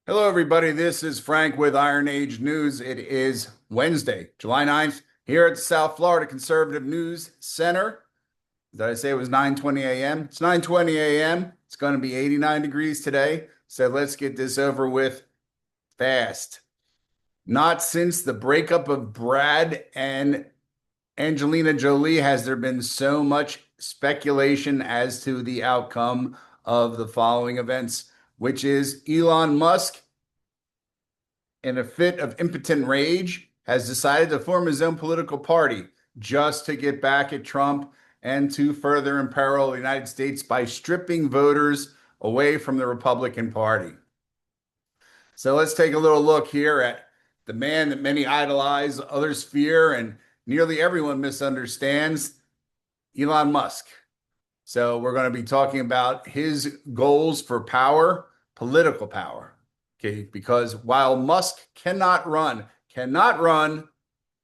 Hello, everybody. This is Frank with Iron Age News. It is Wednesday, July 9th, here at the South Florida Conservative News Center. Did I say it was 9:20 a.m.? It's 9:20 a.m. It's going to be 89 degrees today. So let's get this over with fast. Not since the breakup of Brad and Angelina Jolie has there been so much speculation as to the outcome of the following events, which is Elon Musk in a fit of impotent rage, has decided to form his own political party just to get back at Trump and to further imperil the United States by stripping voters away from the Republican Party. So let's take a little look here at the man that many idolize, others fear, and nearly everyone misunderstands, Elon Musk. So we're going to be talking about his goals for power, political power. Okay, because while Musk cannot run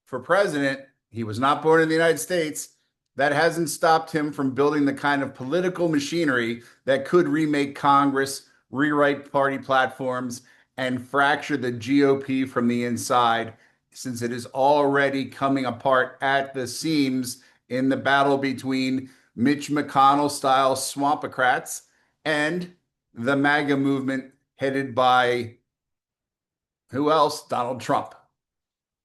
for president, he was not born in the United States. That hasn't stopped him from building the kind of political machinery that could remake Congress, rewrite party platforms, and fracture the GOP from the inside, since it is already coming apart at the seams in the battle between Mitch McConnell style swampocrats and the MAGA movement headed by who else? Donald Trump.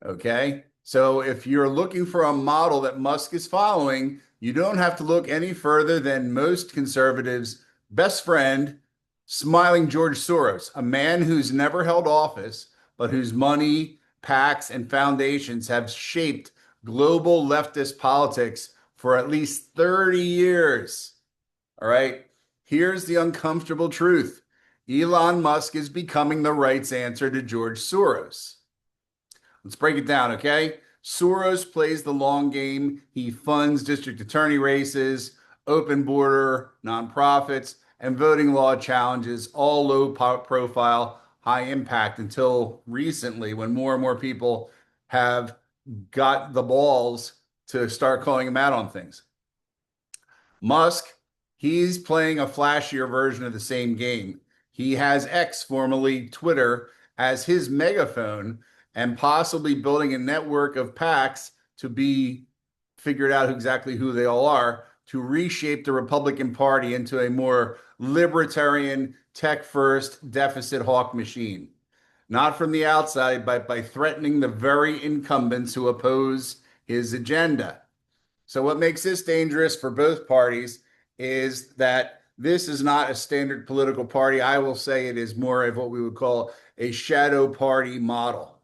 Okay. So if you're looking for a model that Musk is following, you don't have to look any further than most conservatives' best friend, smiling George Soros, a man who's never held office, but whose money, PACs, and foundations have shaped global leftist politics for at least 30 years. All right. Here's the uncomfortable truth. Elon Musk is becoming the right's answer to George Soros. Let's break it down, okay? Soros plays the long game. He funds district attorney races, open border, nonprofits, and voting law challenges, all low profile, high impact, until recently when more and more people have got the balls to start calling him out on things. Musk, he's playing a flashier version of the same game. He has X, formerly Twitter, as his megaphone and possibly building a network of PACs to be figured out exactly who they all are to reshape the Republican Party into a more libertarian, tech first deficit hawk machine. Not from the outside, but by threatening the very incumbents who oppose his agenda. So, what makes this dangerous for both parties is that this is not a standard political party. I will say it is more of what we would call a shadow party model.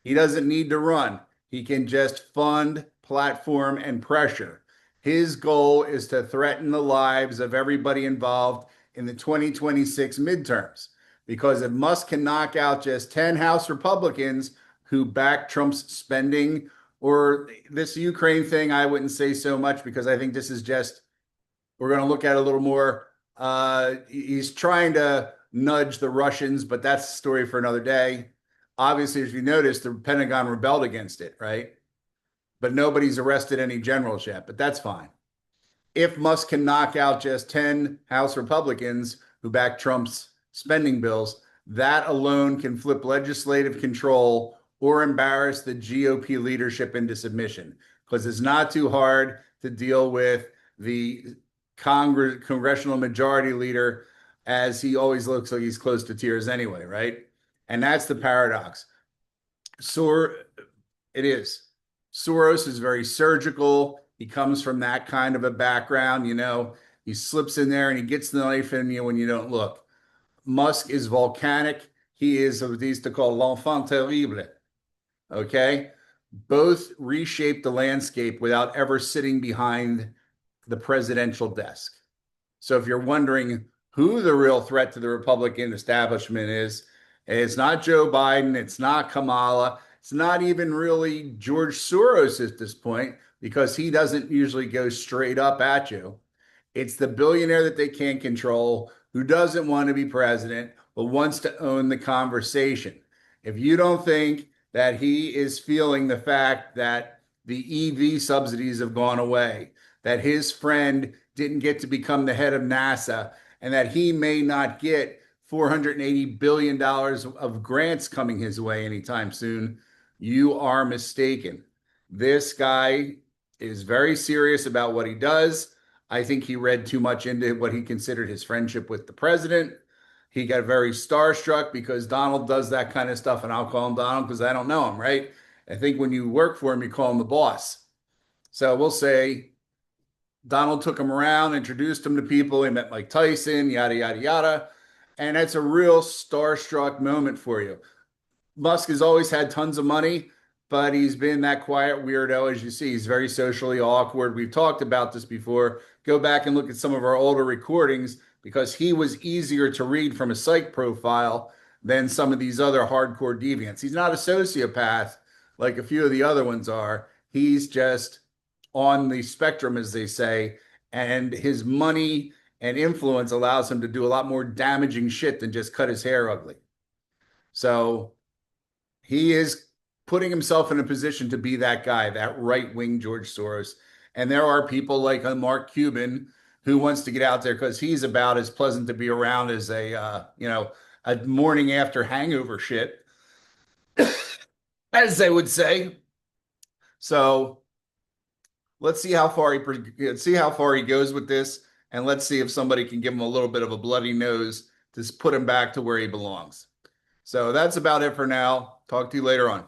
He doesn't need to run. He can just fund, platform, and pressure. His goal is to threaten the lives of everybody involved in the 2026 midterms. Because if Musk can knock out just 10 House Republicans who back Trump's spending, or this Ukraine thing, I wouldn't say so much because I think this is just, we're going to look at it a little more. He's trying to nudge the Russians, but that's a story for another day. Obviously, as you noticed, the Pentagon rebelled against it, right? But nobody's arrested any generals yet, but that's fine. If Musk can knock out just 10 House Republicans who back Trump's spending bills, that alone can flip legislative control or embarrass the GOP leadership into submission, because it's not too hard to deal with the congressional majority leader, as he always looks like he's close to tears anyway, right? And that's the paradox. So it is. Soros is very surgical. He comes from that kind of a background, he slips in there and he gets the knife in you when you don't look. Musk is volcanic. He is what they used to call l'enfant terrible. Okay. Both reshape the landscape without ever sitting behind the presidential desk. So if you're wondering who the real threat to the Republican establishment is, it's not Joe Biden, it's not Kamala, it's not even really George Soros at this point, because he doesn't usually go straight up at you. It's the billionaire that they can't control, who doesn't want to be president, but wants to own the conversation. If you don't think that he is feeling the fact that the EV subsidies have gone away, that his friend didn't get to become the head of NASA, and that he may not get $480 billion of grants coming his way anytime soon. You are mistaken. This guy is very serious about what he does. I think he read too much into what he considered his friendship with the president. He got very starstruck because Donald does that kind of stuff, and I'll call him Donald because I don't know him, right? I think when you work for him, you call him the boss. So we'll say Donald took him around, introduced him to people. He met Mike Tyson, yada, yada, yada. And that's a real starstruck moment for you. Musk has always had tons of money, but he's been that quiet weirdo. As you see, he's very socially awkward. We've talked about this before. Go back and look at some of our older recordings because he was easier to read from a psych profile than some of these other hardcore deviants. He's not a sociopath like a few of the other ones are. He's just on the spectrum, as they say, and his money and influence allows him to do a lot more damaging shit than just cut his hair ugly. So he is putting himself in a position to be that guy, that right-wing George Soros. And there are people like Mark Cuban who wants to get out there because he's about as pleasant to be around as a morning after hangover shit, as they would say. So let's see how far he goes with this, and let's see if somebody can give him a little bit of a bloody nose to put him back to where he belongs. So that's about it for now. Talk to you later on.